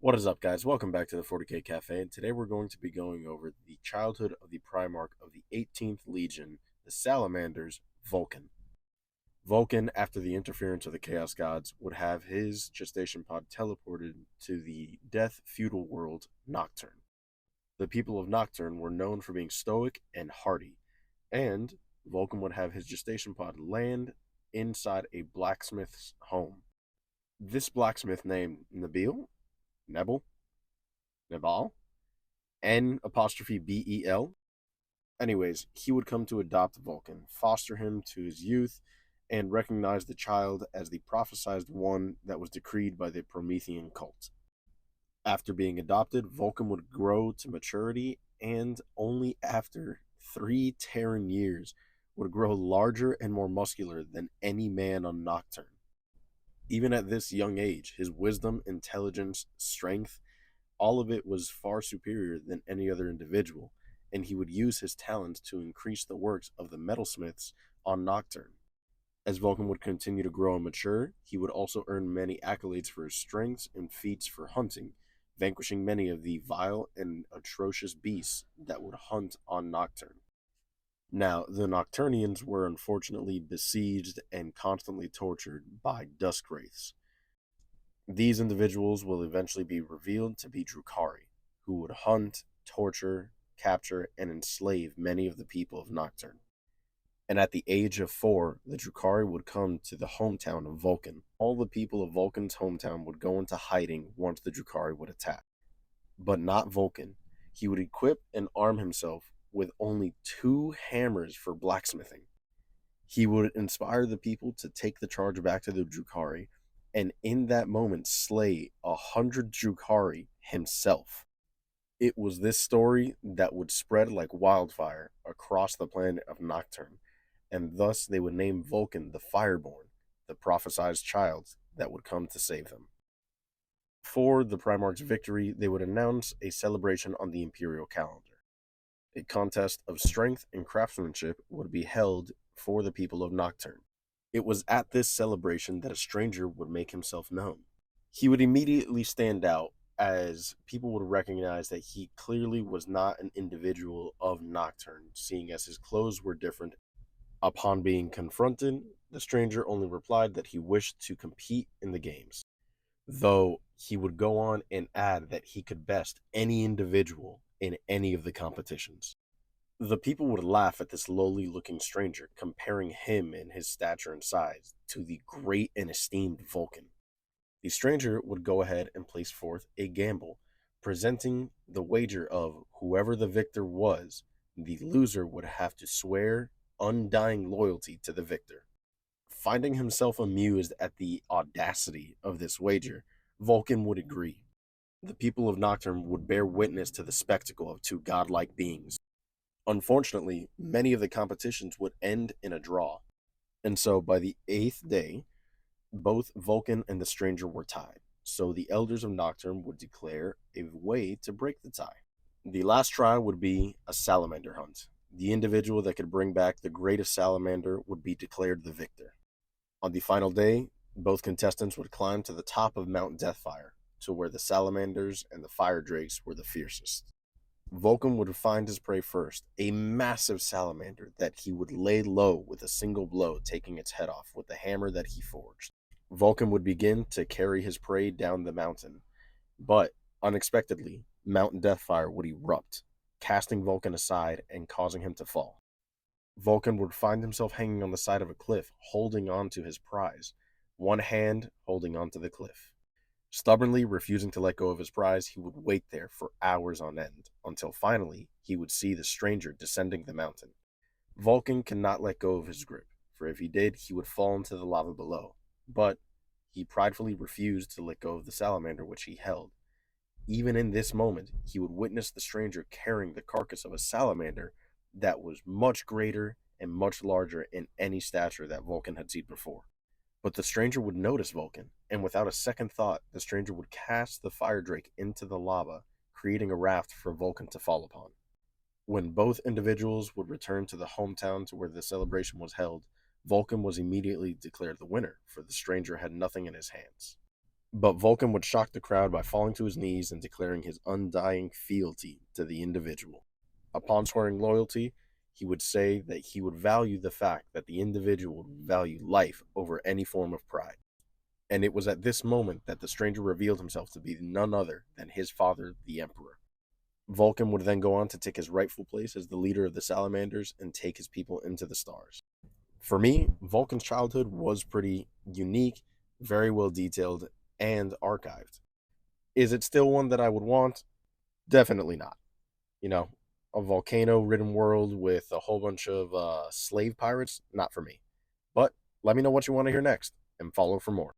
What is up, guys? Welcome back to the 40K Cafe, and today we're going to be going over the childhood of the Primarch of the 18th Legion, the Salamanders, Vulkan. Vulkan, after the interference of the Chaos Gods, would have his gestation pod teleported to the death feudal world, Nocturne. The people of Nocturne were known for being stoic and hardy, and Vulkan would have his gestation pod land inside a blacksmith's home. This blacksmith named Nebel, Nebal, N apostrophe Bel. Anyways, he would come to adopt Vulcan, foster him to his youth, and recognize the child as the prophesied one that was decreed by the Promethean cult. After being adopted, Vulcan would grow to maturity, and only after 3 Terran years would grow larger and more muscular than any man on Nocturne. Even at this young age, his wisdom, intelligence, strength, all of it was far superior than any other individual, and he would use his talents to increase the works of the metalsmiths on Nocturne. As Vulcan would continue to grow and mature, he would also earn many accolades for his strengths and feats for hunting, vanquishing many of the vile and atrocious beasts that would hunt on Nocturne. Now, the Nocturnians were unfortunately besieged and constantly tortured by dusk wraiths. These individuals will eventually be revealed to be Drukhari, who would hunt, torture, capture, and enslave many of the people of Nocturne. And at the age of 4, the Drukhari would come to the hometown of Vulcan. All the people of Vulcan's hometown would go into hiding once the Drukhari would attack. But not Vulcan. He would equip and arm himself with only 2 hammers for blacksmithing. He would inspire the people to take the charge back to the Drukhari, and in that moment slay 100 Drukhari himself. It was this story that would spread like wildfire across the planet of Nocturne, and thus they would name Vulcan the Fireborn, the prophesied child that would come to save them. For the Primarch's victory, they would announce a celebration on the Imperial calendar. A contest of strength and craftsmanship would be held for the people of Nocturne. It was at this celebration that a stranger would make himself known. He would immediately stand out, as people would recognize that he clearly was not an individual of Nocturne, seeing as his clothes were different. Upon being confronted, the stranger only replied that he wished to compete in the games, though he would go on and add that he could best any individual in any of the competitions. The people would laugh at this lowly looking stranger, comparing him in his stature and size to the great and esteemed Vulcan. The stranger would go ahead and place forth a gamble, presenting the wager of whoever the victor was, the loser would have to swear undying loyalty to the victor. Finding himself amused at the audacity of this wager, Vulcan would agree. The people of Nocturne would bear witness to the spectacle of 2 godlike beings. Unfortunately, many of the competitions would end in a draw, and so by the 8th day, both Vulcan and the stranger were tied, so the elders of Nocturne would declare a way to break the tie. The last try would be a salamander hunt. The individual that could bring back the greatest salamander would be declared the victor. On the final day, both contestants would climb to the top of Mount Deathfire, to where the salamanders and the fire drakes were the fiercest. Vulcan would find his prey first, a massive salamander that he would lay low with a single blow, taking its head off with the hammer that he forged. Vulcan would begin to carry his prey down the mountain, but unexpectedly, Mount Deathfire would erupt, casting Vulcan aside and causing him to fall. Vulcan would find himself hanging on the side of a cliff, holding on to his prize, one hand holding onto the cliff. Stubbornly refusing to let go of his prize, he would wait there for hours on end, until finally he would see the stranger descending the mountain. Vulcan could not let go of his grip, for if he did, he would fall into the lava below, but he pridefully refused to let go of the salamander which he held. Even in this moment, he would witness the stranger carrying the carcass of a salamander that was much greater and much larger in any stature that Vulcan had seen before. But the stranger would notice Vulcan, and without a second thought, the stranger would cast the fire drake into the lava, creating a raft for Vulcan to fall upon. When both individuals would return to the hometown to where the celebration was held, Vulcan was immediately declared the winner, for the stranger had nothing in his hands. But Vulkan would shock the crowd by falling to his knees and declaring his undying fealty to the individual. Upon swearing loyalty, he would say that he would value the fact that the individual would value life over any form of pride. And it was at this moment that the stranger revealed himself to be none other than his father, the Emperor. Vulcan would then go on to take his rightful place as the leader of the salamanders and take his people into the stars. For me, Vulcan's childhood was pretty unique, very well detailed, and archived. Is it still one that I would want? Definitely not. You know, a volcano ridden world with a whole bunch of slave pirates? Not for me. But let me know what you want to hear next and follow for more.